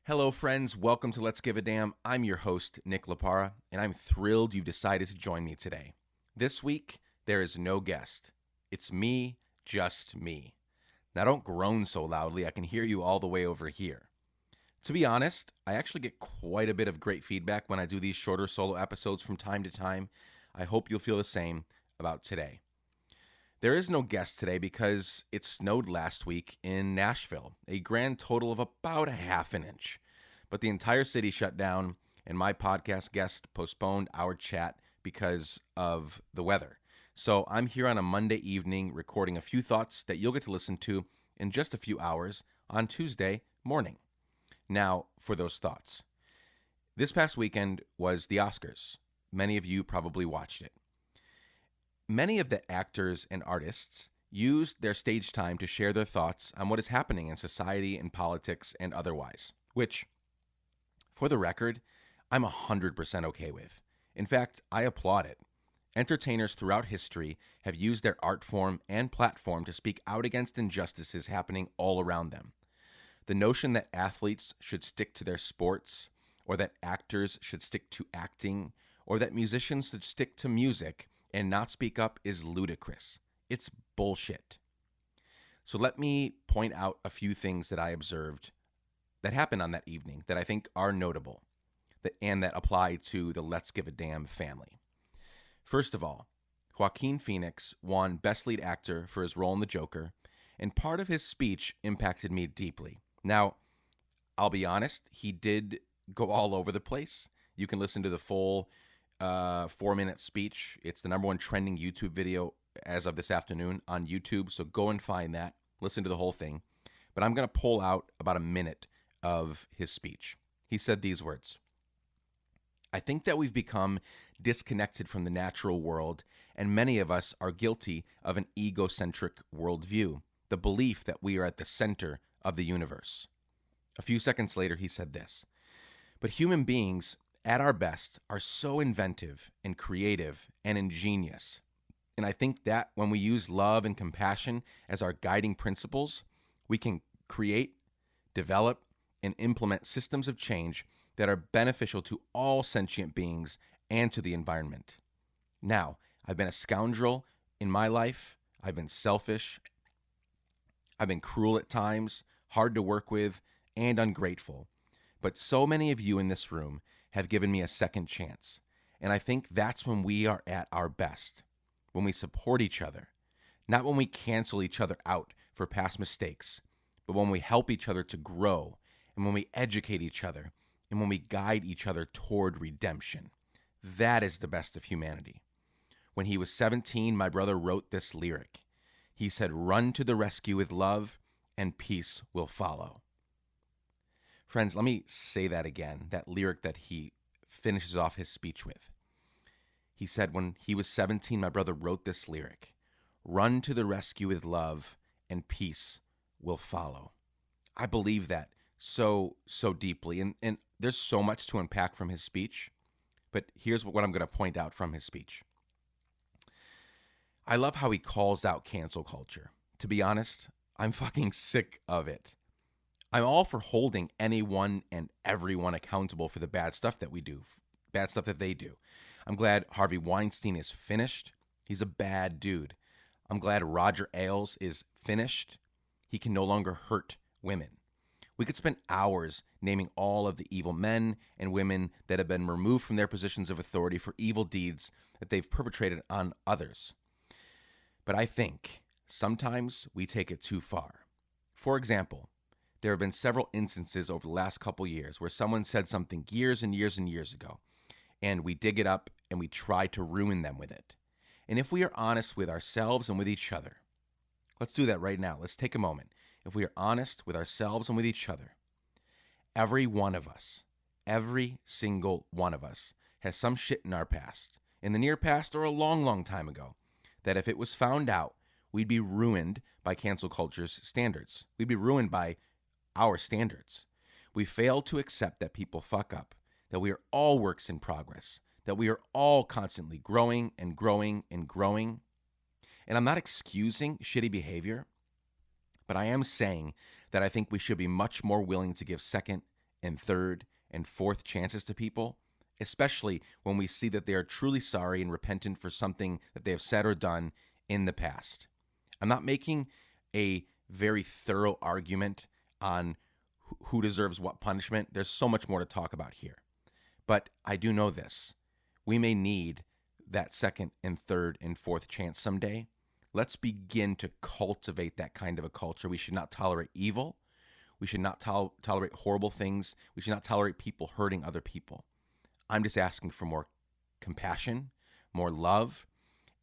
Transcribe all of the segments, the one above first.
Hello, friends. Welcome to Let's Give a Damn. I'm your host, Nick Laparra, and I'm thrilled you've decided to join me today. This week, there is no guest. It's me, just me. Now, don't groan so loudly. I can hear you all the way over here. To be honest, I actually get quite a bit of great feedback when I do these shorter solo episodes from time to time. I hope you'll feel the same about today. There is no guest today because it snowed last week in Nashville, a grand total of about a half an inch. But the entire city shut down, and my podcast guest postponed our chat because of the weather. So I'm here on a Monday evening recording a few thoughts that you'll get to listen to in just a few hours on Tuesday morning. Now, for those thoughts. This past weekend was the Oscars. Many of you probably watched it. Many of the actors and artists used their stage time to share their thoughts on what is happening in society and politics and otherwise, which, for the record, I'm 100% okay with. In fact, I applaud it. Entertainers throughout history have used their art form and platform to speak out against injustices happening all around them. The notion that athletes should stick to their sports, or that actors should stick to acting, or that musicians should stick to music and not speak up is ludicrous. It's bullshit. So let me point out a few things that I observed that happened on that evening that I think are notable and that apply to the Let's Give a Damn family. First of all, Joaquin Phoenix won Best Lead Actor for his role in The Joker, and part of his speech impacted me deeply. Now, I'll be honest, he did go all over the place. You can listen to the full 4-minute speech. It's the number one trending YouTube video as of this afternoon on YouTube, so go and find that. Listen to the whole thing. But I'm going to pull out about a minute of his speech. He said these words: I think that we've become disconnected from the natural world, and many of us are guilty of an egocentric worldview, the belief that we are at the center of the universe. A few seconds later, he said this: but human beings, at our best, are so inventive and creative and ingenious. And I think that when we use love and compassion as our guiding principles, we can create, develop, and implement systems of change that are beneficial to all sentient beings and to the environment. Now, I've been a scoundrel in my life. I've been selfish. I've been cruel at times, hard to work with, and ungrateful. But so many of you in this room have given me a second chance. And I think that's when we are at our best, when we support each other, not when we cancel each other out for past mistakes, but when we help each other to grow, and when we educate each other, and when we guide each other toward redemption. That is the best of humanity. When he was 17, my brother wrote this lyric. He said, "Run to the rescue with love, and peace will follow." Friends, let me say that again, that lyric that he finishes off his speech with. He said, when he was 17, my brother wrote this lyric: "Run to the rescue with love, and peace will follow." I believe that so deeply, and there's so much to unpack from his speech, but here's what I'm going to point out from his speech. I love how he calls out cancel culture. To be honest, I'm fucking sick of it. I'm all for holding anyone and everyone accountable for the bad stuff that we do, bad stuff that they do. I'm glad Harvey Weinstein is finished. He's a bad dude. I'm glad Roger Ailes is finished. He can no longer hurt women. We could spend hours naming all of the evil men and women that have been removed from their positions of authority for evil deeds that they've perpetrated on others. But I think sometimes we take it too far. For example, there have been several instances over the last couple years where someone said something years and years and years ago, and we dig it up and we try to ruin them with it. And if we are honest with ourselves and with each other, let's do that right now. Let's take a moment. If we are honest with ourselves and with each other, every one of us, every single one of us has some shit in our past, in the near past or a long, long time ago, that if it was found out, we'd be ruined by cancel culture's standards. We'd be ruined by our standards. We fail to accept that people fuck up, that we are all works in progress, that we are all constantly growing and growing and growing. And I'm not excusing shitty behavior, but I am saying that I think we should be much more willing to give second and third and fourth chances to people, especially when we see that they are truly sorry and repentant for something that they have said or done in the past. I'm not making a very thorough argument on who deserves what punishment. There's so much more to talk about here. But I do know this. We may need that second and third and fourth chance someday. Let's begin to cultivate that kind of a culture. We should not tolerate evil. We should not tolerate horrible things. We should not tolerate people hurting other people. I'm just asking for more compassion, more love,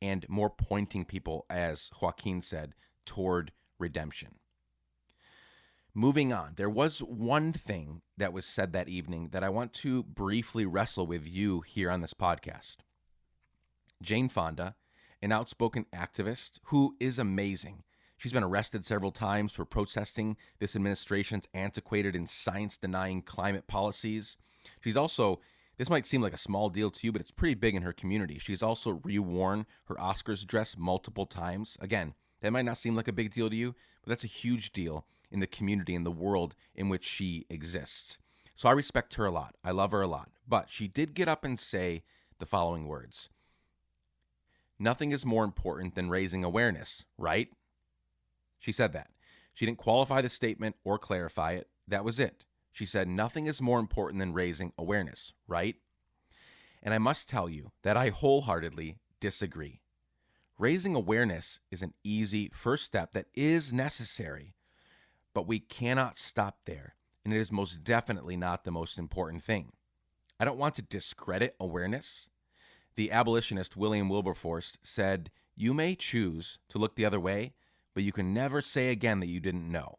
and more pointing people, as Joaquin said, toward redemption. Moving on, there was one thing that was said that evening that I want to briefly wrestle with you here on this podcast. Jane Fonda, an outspoken activist who is amazing. She's been arrested several times for protesting this administration's antiquated and science-denying climate policies. She's also, this might seem like a small deal to you, but it's pretty big in her community. She's also reworn her Oscars dress multiple times. Again, that might not seem like a big deal to you, but that's a huge deal in the community, in the world in which she exists. So I respect her a lot. I love her a lot. But she did get up and say the following words. Nothing is more important than raising awareness, right? She said that. She didn't qualify the statement or clarify it. That was it. She said, nothing is more important than raising awareness, right? And I must tell you that I wholeheartedly disagree. Raising awareness is an easy first step that is necessary, but we cannot stop there, and it is most definitely not the most important thing. I don't want to discredit awareness. The abolitionist William Wilberforce said, you may choose to look the other way, but you can never say again that you didn't know.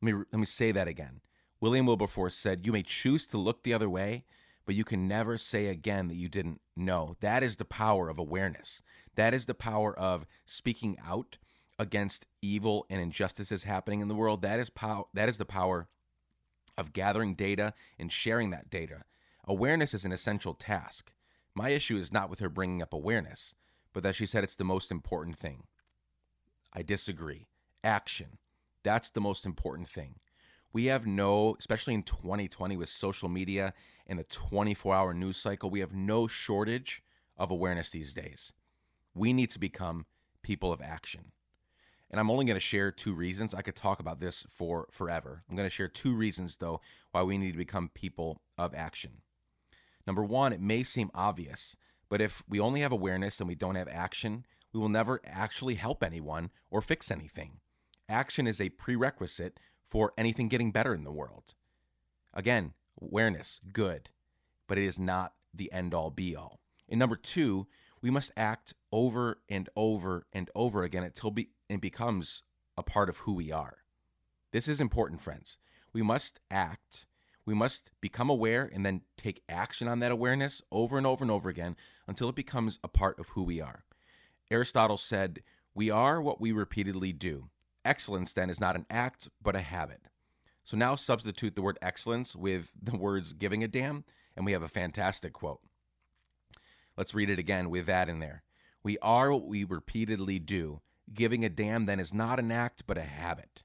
Let me say that again. William Wilberforce said, you may choose to look the other way, but you can never say again that you didn't know. That is the power of awareness. That is the power of speaking out against evil and injustices happening in the world. That is the power of gathering data and sharing that data. Awareness is an essential task. My issue is not with her bringing up awareness, but that she said it's the most important thing. I disagree. Action. That's the most important thing. We have especially in 2020 with social media and the 24-hour news cycle, we have no shortage of awareness these days. We need to become people of action. And I'm only going to share 2 reasons. I could talk about this for forever. I'm going to share 2 reasons, though, why we need to become people of action. Number 1, it may seem obvious, but if we only have awareness and we don't have action, we will never actually help anyone or fix anything. Action is a prerequisite for anything getting better in the world. Again, awareness, good, but it is not the end-all, be-all. And number 2, we must act over and over and over again until it becomes a part of who we are. This is important, friends. We must act. We must become aware and then take action on that awareness over and over and over again until it becomes a part of who we are. Aristotle said, we are what we repeatedly do. Excellence, then, is not an act, but a habit. So now substitute the word excellence with the words giving a damn, and we have a fantastic quote. Let's read it again with that in there. We are what we repeatedly do. Giving a damn, then, is not an act, but a habit.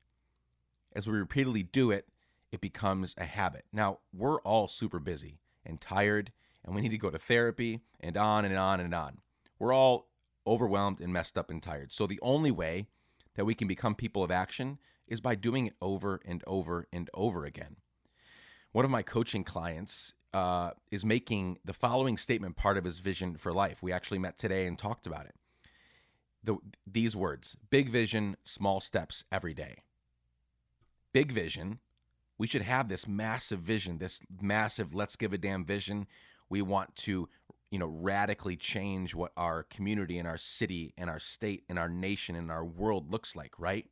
As we repeatedly do it, it becomes a habit. Now, we're all super busy and tired, and we need to go to therapy and on and on and on. We're all overwhelmed and messed up and tired. So the only way that we can become people of action is by doing it over and over and over again. One of my coaching clients is making the following statement part of his vision for life. We actually met today and talked about it. These words, big vision, small steps every day. Big vision, we should have this massive vision, this massive let's give a damn vision. We want to radically change what our community and our city and our state and our nation and our world looks like, right?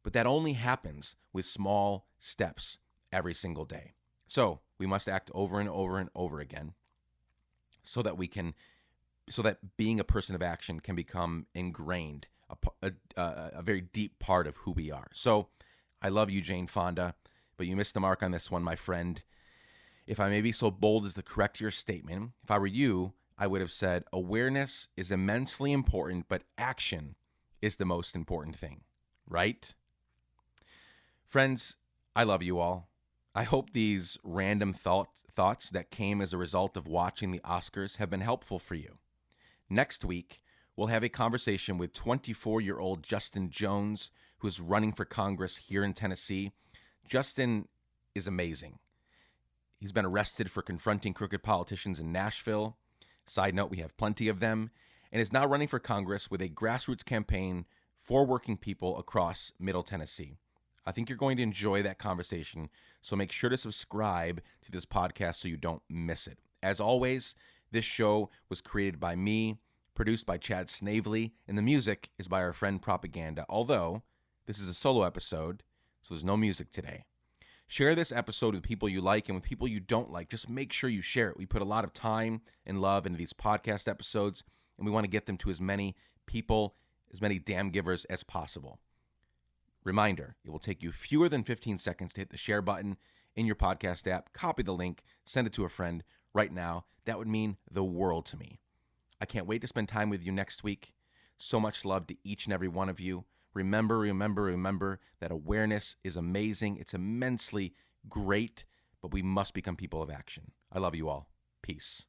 But that only happens with small steps every single day. So we must act over and over and over again so that being a person of action can become ingrained, a very deep part of who we are. So I love you, Jane Fonda, but you missed the mark on this one, my friend. If I may be so bold as to correct your statement, if I were you, I would have said awareness is immensely important, but action is the most important thing, right? Friends, I love you all. I hope these random thoughts that came as a result of watching the Oscars have been helpful for you. Next week, we'll have a conversation with 24-year-old Justin Jones, who is running for Congress here in Tennessee. Justin is amazing. He's been arrested for confronting crooked politicians in Nashville. Side note, we have plenty of them. And is now running for Congress with a grassroots campaign for working people across Middle Tennessee. I think you're going to enjoy that conversation, so make sure to subscribe to this podcast so you don't miss it. As always, this show was created by me, produced by Chad Snavely, and the music is by our friend Propaganda, although this is a solo episode, so there's no music today. Share this episode with people you like and with people you don't like. Just make sure you share it. We put a lot of time and love into these podcast episodes, and we want to get them to as many people, as many damn givers as possible. Reminder, it will take you fewer than 15 seconds to hit the share button in your podcast app, copy the link, send it to a friend right now. That would mean the world to me. I can't wait to spend time with you next week. So much love to each and every one of you. Remember that awareness is amazing. It's immensely great, but we must become people of action. I love you all. Peace.